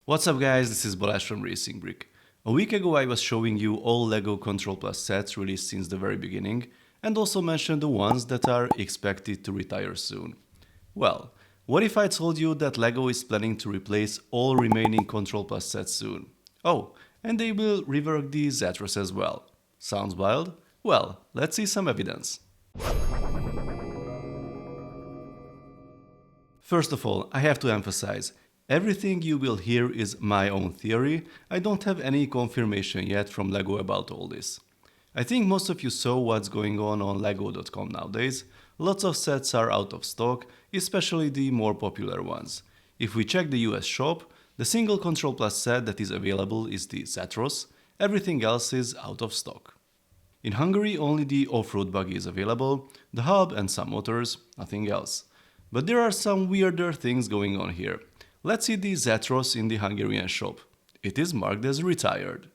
What's up guys, this is Balázs from RacingBrick. A week ago I was showing you all LEGO Control Plus sets released since the very beginning and also mentioned the ones that are expected to retire soon. Well, what if I told you that LEGO is planning to replace all remaining Control Plus sets soon? Oh, and they will rework the Zetros as well. Sounds wild? Well, let's see some evidence. First of all, I have to emphasize, everything you will hear is my own theory. I don't have any confirmation yet from LEGO about all this. I think most of you saw what's going on lego.com nowadays. Lots of sets are out of stock, especially the more popular ones. If we check the US shop, the single Control Plus set that is available is the Zetros, everything else is out of stock. In Hungary only the off-road buggy is available, the hub and some motors, nothing else. But there are some weirder things going on here. Let's see the Zetros in the Hungarian shop. It is marked as retired.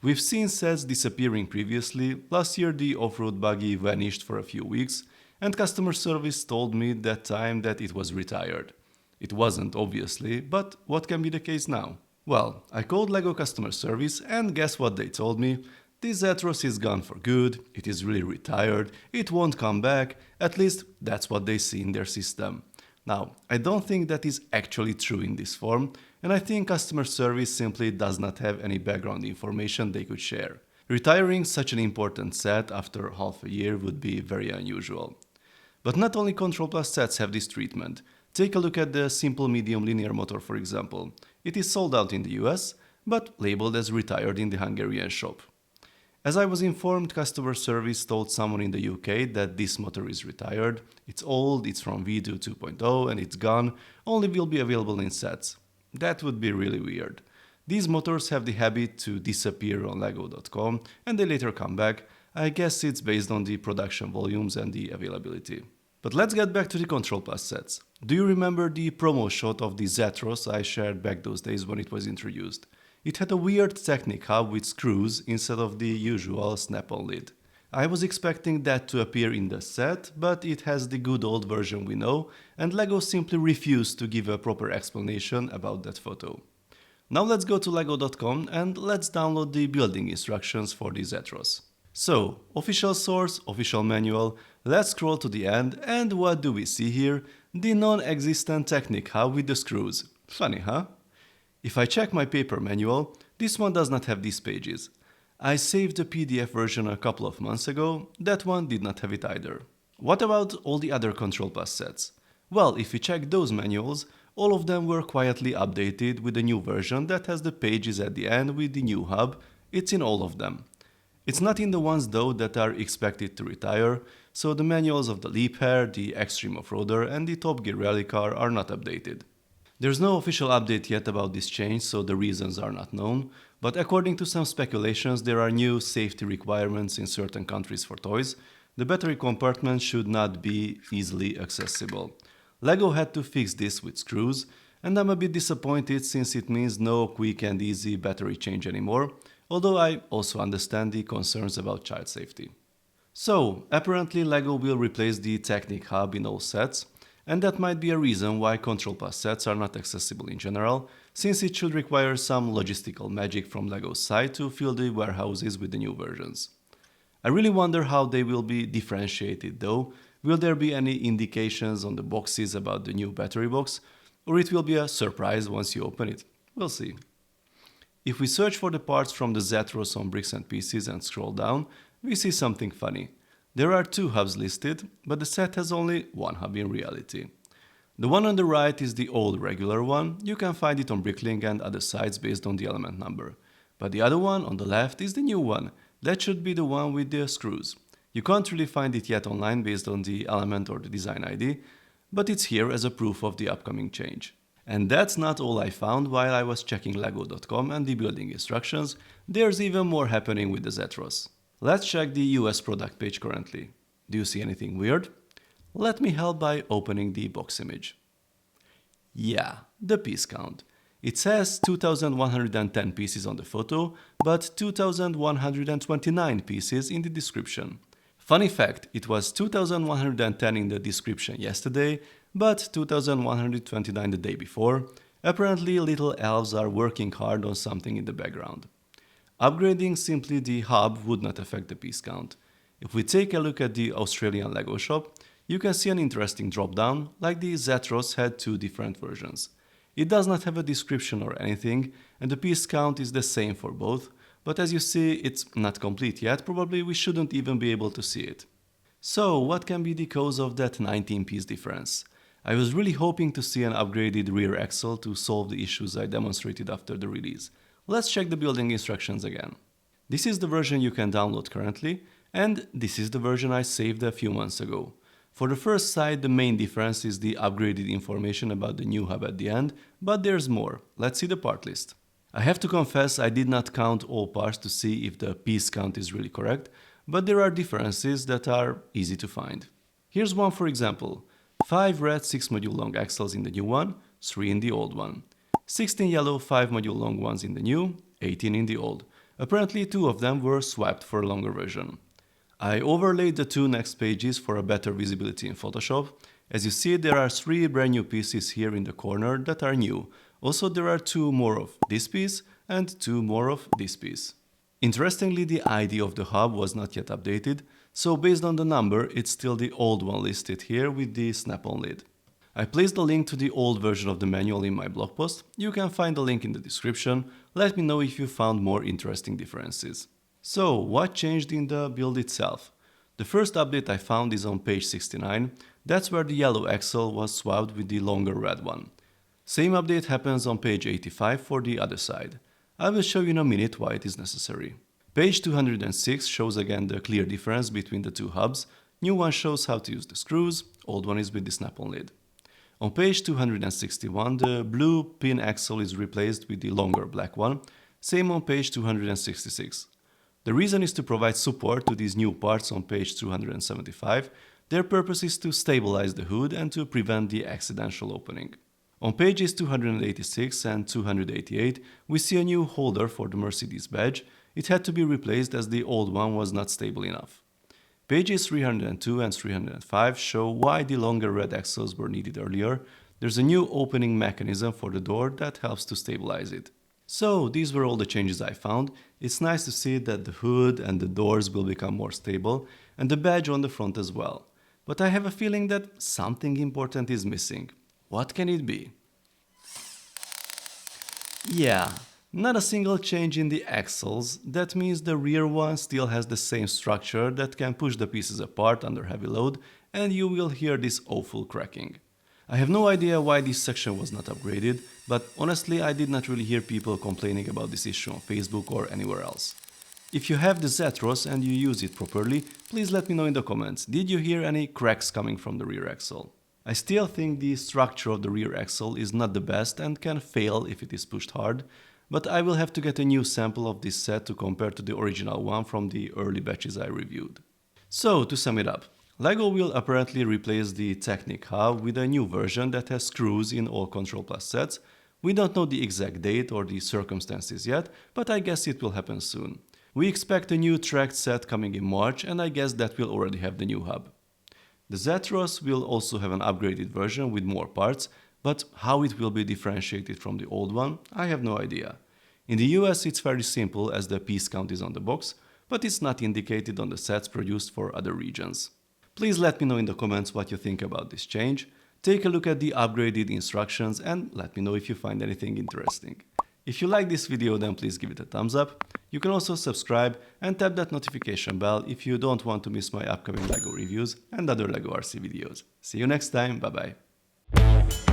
We've seen sets disappearing previously. Last year the off-road buggy vanished for a few weeks and customer service told me that time that it was retired. It wasn't obviously, but what can be the case now? Well, I called LEGO customer service and guess what they told me? The Zetros is gone for good, it is really retired, it won't come back, at least that's what they see in their system. Now, I don't think that is actually true in this form, and I think customer service simply does not have any background information they could share. Retiring such an important set after half a year would be very unusual. But not only Control Plus sets have this treatment. Take a look at the simple medium linear motor for example. It is sold out in the US, but labeled as retired in the Hungarian shop. As I was informed, customer service told someone in the UK that this motor is retired, it's old, it's from V2 2.0 and it's gone, only will be available in sets. That would be really weird. These motors have the habit to disappear on lego.com and they later come back. I guess it's based on the production volumes and the availability. But let's get back to the Control Plus sets. Do you remember the promo shot of the Zetros I shared back those days when it was introduced? It had a weird Technic hub with screws instead of the usual snap-on lid. I was expecting that to appear in the set, but it has the good old version we know, and LEGO simply refused to give a proper explanation about that photo. Now let's go to lego.com and let's download the building instructions for the Zetros. So, official source, official manual, let's scroll to the end, and what do we see here? The non-existent Technic hub with the screws. Funny, huh? If I check my paper manual, this one does not have these pages. I saved the PDF version a couple of months ago, that one did not have it either. What about all the other Control Plus sets? Well, if we check those manuals, all of them were quietly updated with a new version that has the pages at the end with the new hub. It's in all of them. It's not in the ones though that are expected to retire, so the manuals of the Leap Hair, the Extreme Off-Roader and the Top Gear Rally Car are not updated. There's no official update yet about this change, so the reasons are not known, but according to some speculations there are new safety requirements in certain countries for toys. The battery compartment should not be easily accessible. LEGO had to fix this with screws, and I'm a bit disappointed since it means no quick and easy battery change anymore, although I also understand the concerns about child safety. So, apparently LEGO will replace the Technic hub in all sets, and that might be a reason why Control Plus sets are not accessible in general, since it should require some logistical magic from LEGO's side to fill the warehouses with the new versions. I really wonder how they will be differentiated though. Will there be any indications on the boxes about the new battery box, or it will be a surprise once you open it? We'll see. If we search for the parts from the Zetros on Bricks and Pieces and scroll down, we see something funny. There are two hubs listed, but the set has only one hub in reality. The one on the right is the old regular one, you can find it on Bricklink and other sites based on the element number. But the other one on the left is the new one, that should be the one with the screws. You can't really find it yet online based on the element or the design ID, but it's here as a proof of the upcoming change. And that's not all I found while I was checking lego.com and the building instructions, there's even more happening with the Zetros. Let's check the US product page currently. Do you see anything weird? Let me help by opening the box image. Yeah, the piece count. It says 2110 pieces on the photo, but 2129 pieces in the description. Funny fact, it was 2110 in the description yesterday, but 2129 the day before, Apparently, little elves are working hard on something in the background. Upgrading simply the hub would not affect the piece count. If we take a look at the Australian LEGO shop, you can see an interesting drop-down, like the Zetros had two different versions. It does not have a description or anything, and the piece count is the same for both, but as you see, it's not complete yet, probably we shouldn't even be able to see it. So, what can be the cause of that 19-piece difference? I was really hoping to see an upgraded rear axle to solve the issues I demonstrated after the release. Let's check the building instructions again. This is the version you can download currently, and this is the version I saved a few months ago. For the first side, the main difference is the upgraded information about the new hub at the end, but there's more. Let's see the part list. I have to confess I did not count all parts to see if the piece count is really correct, but there are differences that are easy to find. Here's one for example. 5 red 6 module long axles in the new one, 3 in the old one. 16 yellow 5 module long ones in the new, 18 in the old. Apparently 2 of them were swapped for a longer version. I overlaid the 2 next pages for a better visibility in Photoshop. As you see, there are 3 brand new pieces here in the corner that are new. Also, there are 2 more of this piece and 2 more of this piece. Interestingly, the ID of the hub was not yet updated, so based on the number, it's still the old one listed here with the snap-on lid. I placed the link to the old version of the manual in my blog post. You can find the link in the description. Let me know if you found more interesting differences. So, what changed in the build itself? The first update I found is on page 69. That's where the yellow axle was swapped with the longer red one. Same update happens on page 85 for the other side. I will show you in a minute why it is necessary. Page 206 shows again the clear difference between the two hubs. New one shows how to use the screws, old one is with the snap-on lid. On page 261, the blue pin axle is replaced with the longer black one. Same on page 266. The reason is to provide support to these new parts on page 275. Their purpose is to stabilize the hood and to prevent the accidental opening. On pages 286 and 288, we see a new holder for the Mercedes badge. It had to be replaced as the old one was not stable enough. Pages 302 and 305 show why the longer red axles were needed earlier. There's a new opening mechanism for the door that helps to stabilize it. So, these were all the changes I found. It's nice to see that the hood and the doors will become more stable, and the badge on the front as well. But I have a feeling that something important is missing. What can it be? Yeah, not a single change in the axles. That means the rear one still has the same structure that can push the pieces apart under heavy load, and you will hear this awful cracking. I have no idea why this section was not upgraded, but honestly I did not really hear people complaining about this issue on Facebook or anywhere else. If you have the Zetros and you use it properly, please let me know in the comments. Did you hear any cracks coming from the rear axle? I still think the structure of the rear axle is not the best and can fail if it is pushed hard, but I will have to get a new sample of this set to compare to the original one from the early batches I reviewed. So, to sum it up, LEGO will apparently replace the Technic hub with a new version that has screws in all Control Plus sets. We don't know the exact date or the circumstances yet, but I guess it will happen soon. We expect a new tracked set coming in March, and I guess that will already have the new hub. The Zetros will also have an upgraded version with more parts, but how it will be differentiated from the old one, I have no idea. In the US it's very simple as the piece count is on the box, but it's not indicated on the sets produced for other regions. Please let me know in the comments what you think about this change. Take a look at the upgraded instructions and let me know if you find anything interesting. If you like this video, then please give it a thumbs up. You can also subscribe and tap that notification bell if you don't want to miss my upcoming LEGO reviews and other LEGO RC videos. See you next time, bye bye.